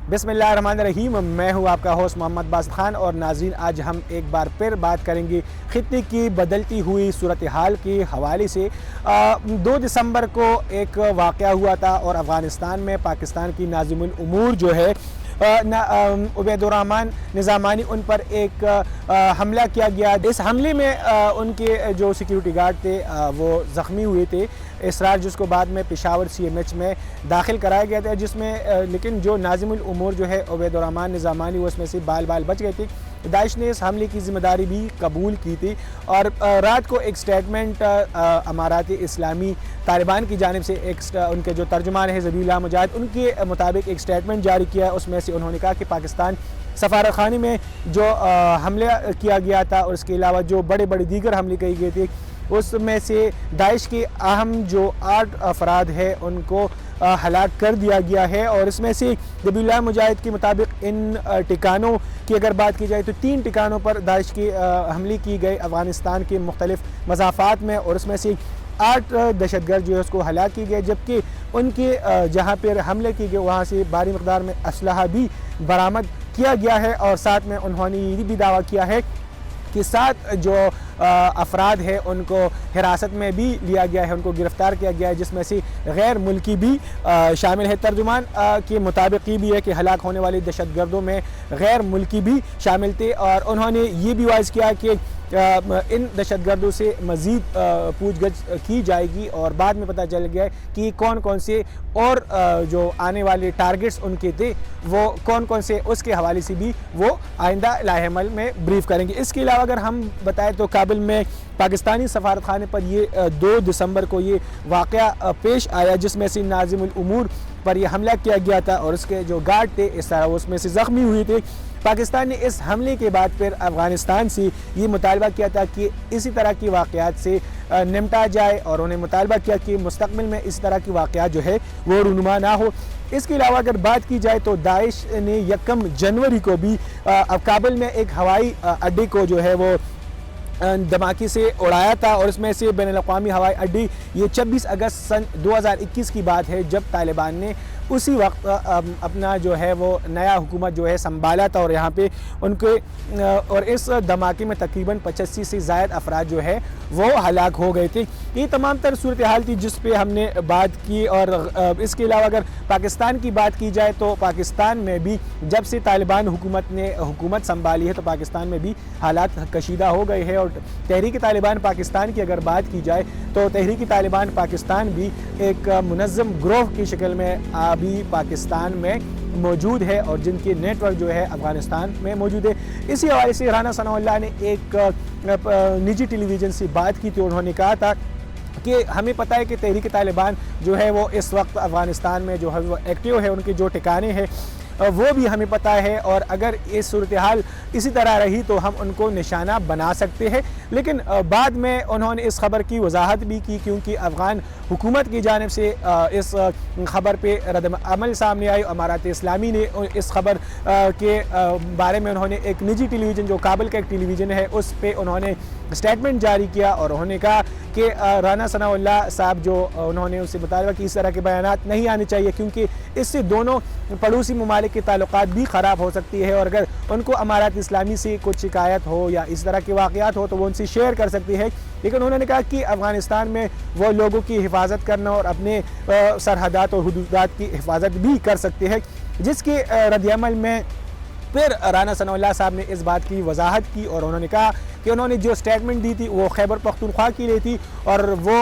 बिस्मिल्लाहिर्रहमानिर्रहीम। मैं हूं आपका होस्ट मोहम्मद बासित खान और नाज़रीन, आज हम एक बार फिर बात करेंगे खित्ते की बदलती हुई सूरत हाल के हवाले से। 2 दिसंबर को एक वाक़या हुआ था और अफ़गानिस्तान में पाकिस्तान की नाज़िमुल उमूर जो है उबैदुर्रहमान निज़ामानी, उन पर एक हमला किया गया। इस हमले में उनके जो सिक्योरिटी गार्ड थे वो ज़ख्मी हुए थे इसरार, जिसको बाद में पेशावर CMH में दाखिल कराया गया था, जिसमें लेकिन जो नाज़िमुल उमूर जो है उबैदुर्रहमान निज़ामानी, वो उसमें से बाल बच गए थे। दाइश ने इस हमले की ज़िम्मेदारी भी कबूल की थी और रात को एक स्टेटमेंट अमारात इस्लामी तालिबान की जानिब से उनके जो तर्जुमान है ज़बीहुल्लाह मुजाहिद, उनके मुताबिक एक स्टेटमेंट जारी किया। उसमें से उन्होंने कहा कि पाकिस्तान सफारत खाने में जो हमला किया गया था और इसके अलावा जो बड़े दीगर हमले किए गए थे, उसमें से दाइश के अहम जो 8 अफराद हैं उनको हलाक कर दिया गया है। और इसमें से ज़बीहुल्लाह मुजाहिद के मुताबिक इन ठिकानों की अगर बात की जाए तो 3 ठिकानों पर दाइश की हमले की गए अफ़गानिस्तान के मुख्तलिफ मज़ाफ़ात में, और उसमें से 8 दहशतगर्द जो है उसको हलाक की गए, जबकि उनके जहाँ पर हमले किए गए वहाँ से भारी मक़दार में असलहा भी बरामद किया गया है। और साथ में उन्होंने ये भी दावा किया है कि 7 जो अफराद हैं उनको हिरासत में भी लिया गया है, उनको गिरफ़्तार किया गया है, जिसमें से गैर मुल्की भी शामिल है। तर्जुमान के मुताबिक ये भी है कि हलाक होने वाले दहशतगर्दों में गैर मुल्की भी शामिल थे। और उन्होंने ये भी वाज़ किया कि इन दहशतगर्दों से मज़ीद पूछगछ की जाएगी और बाद में पता चल गया कि कौन से और जो आने वाले टारगेट्स उनके थे वो कौन से, उसके हवाले से भी वो आइंदा लाहेमल में ब्रीफ करेंगे। इसके अलावा अगर हम बताएं तो काबुल में पाकिस्तानी सफारत खाने पर ये 2 दिसंबर को ये वाक़या पेश आया, जिसमें से नाज़िमुल उमूर पर यह हमला किया गया था और उसके जो गार्ड थे इस तरह उसमें से ज़ख्मी हुए थे। पाकिस्तान ने इस हमले के बाद फिर अफ़गानिस्तान से ये मुतालबा किया था कि इसी तरह की वाक़यात से निपटा जाए और उन्हें मुतालबा किया कि मुस्तक़बिल में इस तरह की वाक़यात जो है वो रूनुमा ना हो। इसके अलावा अगर बात की जाए तो दाइश ने 1 जनवरी को भी काबुल में एक हवाई अड्डे को जो है वो धमाके से उड़ाया था और इसमें से बैनुल-अक़वामी हवाई अड्डे, ये 26 अगस्त सन 2021 की बात है, जब तालिबान ने उसी वक्त अपना जो है वो नया हुकूमत जो है संभाला था और यहाँ पे उनके और इस धमाके में तकरीबन 85 से ज़ायद अफराद जो है वो हलाक हो गए थे। ये तमाम तर सूरत हाल थी जिस पे हमने बात की। और इसके अलावा अगर पाकिस्तान की बात की जाए तो पाकिस्तान में भी जब से तालिबान हुकूमत ने हुकूमत संभाली है तो पाकिस्तान में भी हालात कशीदा हो गए हैं। और तहरीक तालिबान पाकिस्तान की अगर बात की जाए तो तहरीक तालिबान पाकिस्तान भी एक मुनज़्ज़म ग्रोह की शक्ल में अभी पाकिस्तान में मौजूद है और जिनके नेटवर्क जो है अफ़गानिस्तान में मौजूद है। इसी हवाले से राना सनाउल्लाह ने एक निजी टेलीविज़न से बात की थी। उन्होंने कहा था कि हमें पता है कि तहरीक तालिबान जो है वो इस वक्त अफ़गानिस्तान में जो है वो एक्टिव है, उनके जो ठिकाने हैं वो भी हमें पता है और अगर ये सूरत हाल इसी तरह रही तो हम उनको निशाना बना सकते हैं। लेकिन बाद में उन्होंने इस खबर की वजाहत भी की, क्योंकि अफ़गान हुकूमत की जानिब से इस खबर पे रद्द अमल सामने आई। अमारात इस्लामी ने इस खबर के बारे में उन्होंने एक निजी टेलीविज़न, जो काबुल का एक टेलीविज़न है, उस पर उन्होंने स्टेटमेंट जारी किया और उन्होंने कहा कि राना सनाउल्लाह साहब जो उन्होंने उससे मुतालबा कि इस तरह के बयानात नहीं आने चाहिए, क्योंकि इससे दोनों पड़ोसी ममालिक के ताल्लुकात भी ख़राब हो सकती है और अगर उनको अमारात इस्लामी से कुछ शिकायत हो या इस तरह के वाक़यात हो तो वो उनसे शेयर कर सकती है। लेकिन उन्होंने कहा कि अफ़गानिस्तान में वो लोगों की हिफाजत करना और अपने सरहदात और हुदूदात की हिफाजत भी कर सकते हैं, जिसके रद्द-ए-अमल में फिर राना सनाउल्लाह साहब ने इस बात की वजाहत की और उन्होंने कहा कि उन्होंने जो स्टेटमेंट दी थी वो खैबर पख्तूनख्वा की लिए थी और वो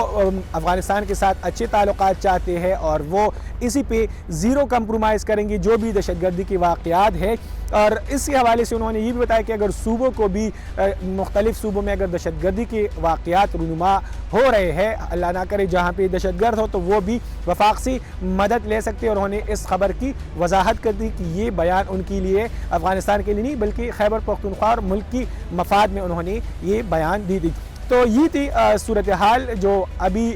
अफ़गानिस्तान के साथ अच्छे ताल्लुकात चाहते हैं और वो इसी पे ज़ीरो कंप्रोमाइज़ करेंगे जो भी दहशतगर्दी के वाक़यात है। और इसी हवाले से उन्होंने ये भी बताया कि अगर सूबों को भी मुख्तलिफ़ सूबों में अगर दहशतगर्दी के वाक़यात रूनुमा हो रहे हैं, अल्लाह ना करे जहाँ पे दहशतगर्द हो, तो वो भी वफाक से मदद ले सकते हैं। और उन्होंने इस खबर की वजाहत कर दी कि ये बयान उनके लिए अफ़गानिस्तान के लिए नहीं बल्कि खैबर पख्तूनख्वा और मुल्क की मफाद में उन्होंने ये बयान दी थी। तो ये थी सूरत हाल जो अभी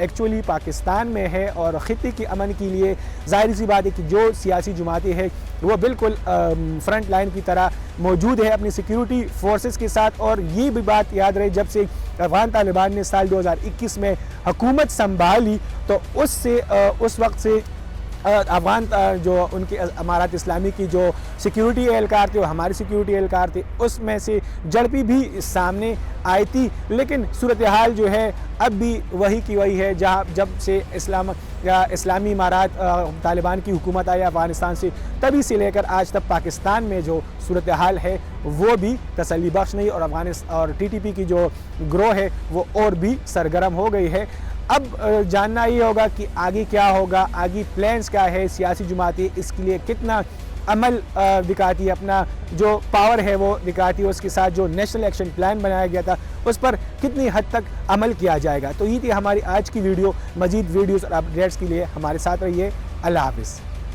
एक्चुअली पाकिस्तान में है और ख़ित्ते के अमन के लिए ज़ाहिर सी बात है कि जो सियासी जमातें हैं वो बिल्कुल फ्रंट लाइन की तरह मौजूद है अपनी सिक्योरिटी फोर्सेस के साथ। और ये भी बात याद रहे, जब से अफ़गान तालिबान ने साल 2021 में हुकूमत संभाली तो उस वक्त से افغان جو ان کی امارات اسلامی کی جو سیکیورٹی اہلکار تھے وہ ہماری سیکیورٹی اہلکار تھے، اس میں سے جھڑپیں بھی سامنے آئی تھی، لیکن صورتحال جو ہے اب بھی وہی کی وہی ہے جب سے اسلامی امارات طالبان کی حکومت آئی افغانستان سے، تبھی سے لے کر آج تک پاکستان میں جو صورتحال ہے وہ بھی تسلی بخش نہیں، اور ٹی ٹی پی کی جو گروہ ہے وہ اور بھی سرگرم ہو گئی ہے۔ اب جاننا یہ ہوگا کہ آگے کیا ہوگا، آگے پلانز کیا ہے، سیاسی جماعتیں اس کے لیے کتنا عمل دکھاتی ہے، اپنا جو پاور ہے وہ دکھاتی ہے، اس کے ساتھ جو نیشنل ایکشن پلان بنایا گیا تھا اس پر کتنی حد تک عمل کیا جائے گا۔ تو یہ تھی ہماری آج کی ویڈیو۔ مزید ویڈیوز اور اپڈیٹس کے لیے ہمارے ساتھ رہیے۔ اللہ حافظ۔